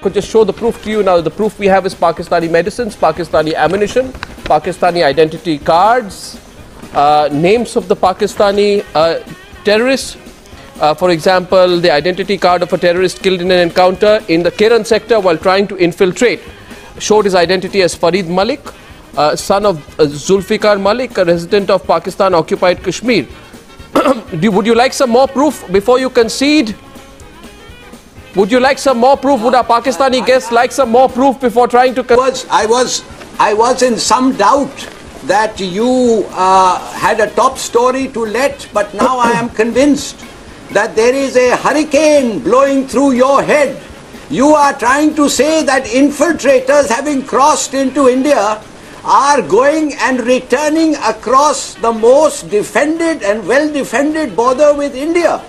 Could just show the proof to you now. The proof we have is Pakistani medicines, Pakistani ammunition, Pakistani identity cards, names of the Pakistani terrorists. For example, the identity card of a terrorist killed in an encounter in the Kiran sector while trying to infiltrate showed his identity as Farid Malik, son of Zulfikar Malik, a resident of Pakistan-occupied Kashmir. Would you like some more proof before you concede? Would you like some more proof? Would our Pakistani guests like some more proof before trying to concede? I was in some doubt that you had a top story to let, but now I am convinced that there is a hurricane blowing through your head. You are trying to say that infiltrators having crossed into India are going and returning across the most defended and well-defended border with India.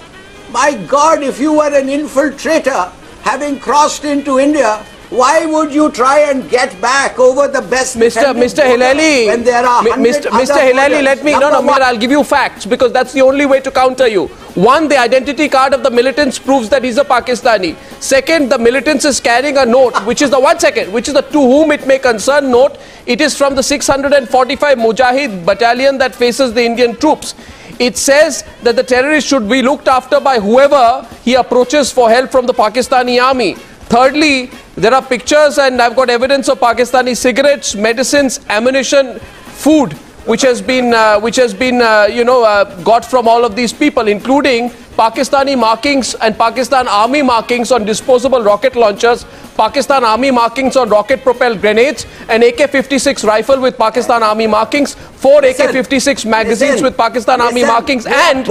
My God, if you were an infiltrator having crossed into India, why would you try and get back over the best Mr. Hilali, when there are Mr. Hilali, let me, I'll give you facts because that's the only way to counter you. One, the identity card of the militants proves that he's a Pakistani. Second, the militants is carrying a note, which is the to whom it may concern note. It is from the 645 Mujahid battalion that faces the Indian troops. It says that the terrorist should be looked after by whoever he approaches for help from the Pakistani army. Thirdly, there are pictures and I've got evidence of Pakistani cigarettes, medicines, ammunition, food, which has been got from all of these people, including Pakistani markings and Pakistan army markings on disposable rocket launchers, Pakistan army markings on rocket-propelled grenades, an AK-56 rifle with Pakistan army markings, 4 AK-56 magazines with Pakistan army markings, and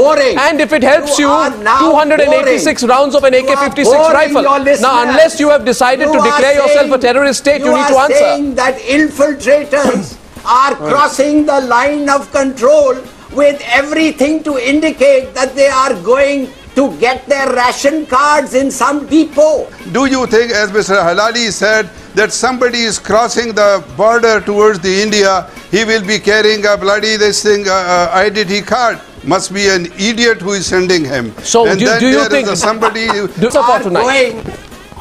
if it helps you, 286 rounds of an AK-56 rifle. Now, unless you have decided to declare yourself a terrorist state, you need to answer. You are saying that infiltrators are crossing the line of control with everything to indicate that they are going to get their ration cards in some depot. Do you think, as Mr. Hilali said, that somebody is crossing the border towards the India, he will be carrying a bloody identity card? Must be an idiot who is sending him. So and do you think somebody are going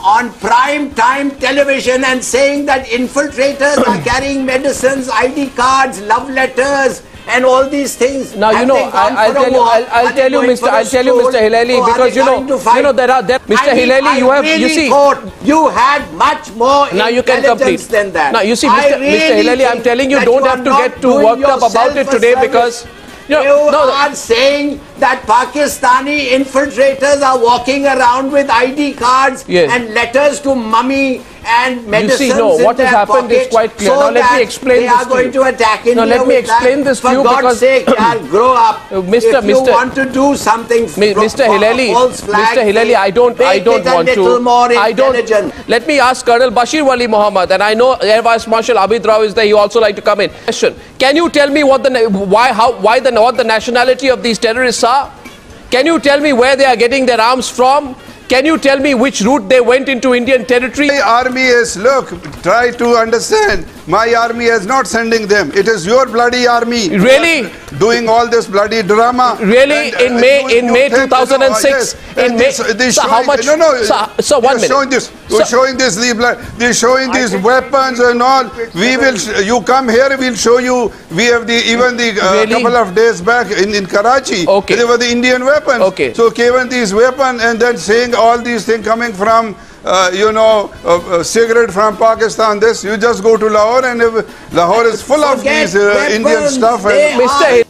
on prime time television and saying that infiltrators are carrying medicines, ID cards, love letters, and all these things? Now, I'll tell you, Mr. Hilali, because Mr. Hilali, thought you had much more intelligence than that. Now, you see, Mr. Hilali, I'm telling you, don't have to get too worked up about it today because you are saying that Pakistani infiltrators are walking around with ID cards and letters to mummy and medicines. You see, what has happened is quite clear. Now let me explain this to you. They are going to attack India. Now let me explain this to you because... For God's sake, grow up. If you want to do something, Mr. Hilali, I don't want to. Let me ask Colonel Bashir Wali Muhammad, and I know Air Vice Marshal Abid Rao is there. He also like to come in. Question: can you tell me what the nationality of these terrorists are? Can you tell me where they are getting their arms from? Can you tell me which route they went into Indian territory? My army is, look, try to understand. My army is not sending them. It is your bloody army. Really? Doing all this bloody drama. Really? In May 2006? So how much? So 1 minute. We're showing this. They're showing these weapons and all. We will. You come here. We'll show you. We have couple of days back in Karachi. Okay. They were the Indian weapons. Okay. So given these weapons and then saying all these things coming from cigarette from Pakistan, this, you just go to Lahore and Lahore is full of these Indian stuff. Mr.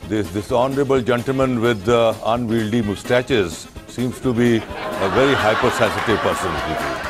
This honorable gentleman with the unwieldy moustaches seems to be a very hypersensitive personality.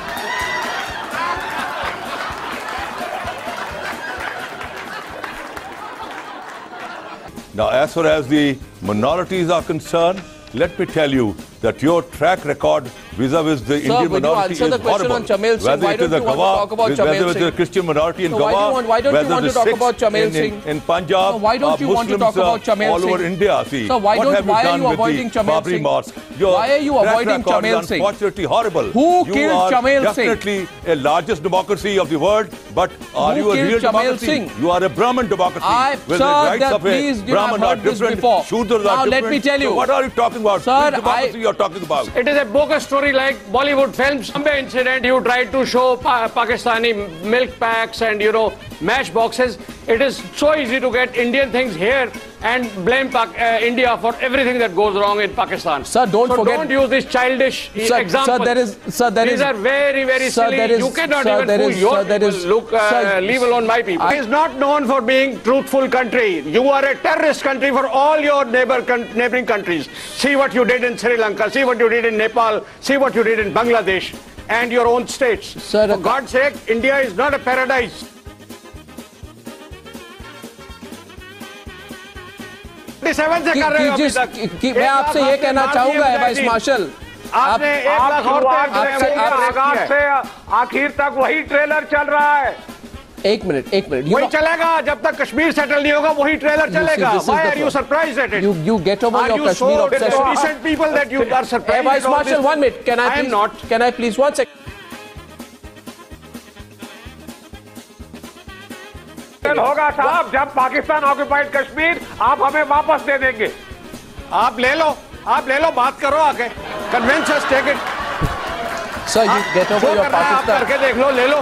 Now, as far as the minorities are concerned, let me tell you that your track record vis-a-vis the Indian when you minority answer is the question horrible. on Chamel Singh, Whether why it is don't a you want to talk about Gawa, Chamel whether it is Singh? a Christian minority in So Gawa, why don't you whether want to the talk Sikhs about Chamel Singh? in Punjab, So why don't you want to Muslims, talk about Chamel all over Singh? India. See, So why what have are done you with avoiding the Chamel Babri Singh? Mosque? Why are you track avoiding record Chamel is Singh? Unfortunately horrible. Who You killed are Chamel Singh? definitely a largest democracy of the world, but are Who you a killed real Chamel democracy? Singh? You are a Brahmin democracy. Where the rights of a please, Brahmin I've are heard this different, before. Shudras Now are let different. me tell you. So what are you talking about? Sir, Which democracy you are talking about? It is a bogus story like Bollywood films. Bombay incident, you tried to show Pakistani milk packs and, you know, matchboxes. It is so easy to get Indian things here and blame India for everything that goes wrong in Pakistan. Sir, don't forget. Don't use this childish examples. These are very, very silly. You cannot even fool your people. Leave alone my people. It is not known for being truthful country. You are a terrorist country for all your neighboring countries. See what you did in Sri Lanka. See what you did in Nepal. See what you did in Bangladesh and your own states. Sir, for God's sake, India is not a paradise. मैं आपसे ये कहना चाहूंगा vice marshal, आपने 1 लाख औरतें से आखिर तक वही ट्रेलर चल रहा है। एक मिनट वही चलेगा जब तक कश्मीर सेटल नहीं होगा, वही ट्रेलर चलेगा। Why are you surprised at it? You get over your Kashmir obsession. Are you so decent people that you are surprised? Vice Marshal, 1 minute. Can I please? not. Can I please 1 second? होगा साहब, जब Pakistan occupied Kashmir आप हमें वापस दे देंगे। आप ले लो, बात करो आके। Convince us, take it। Sir, you get over your Pakistan. करके देख लो, ले लो।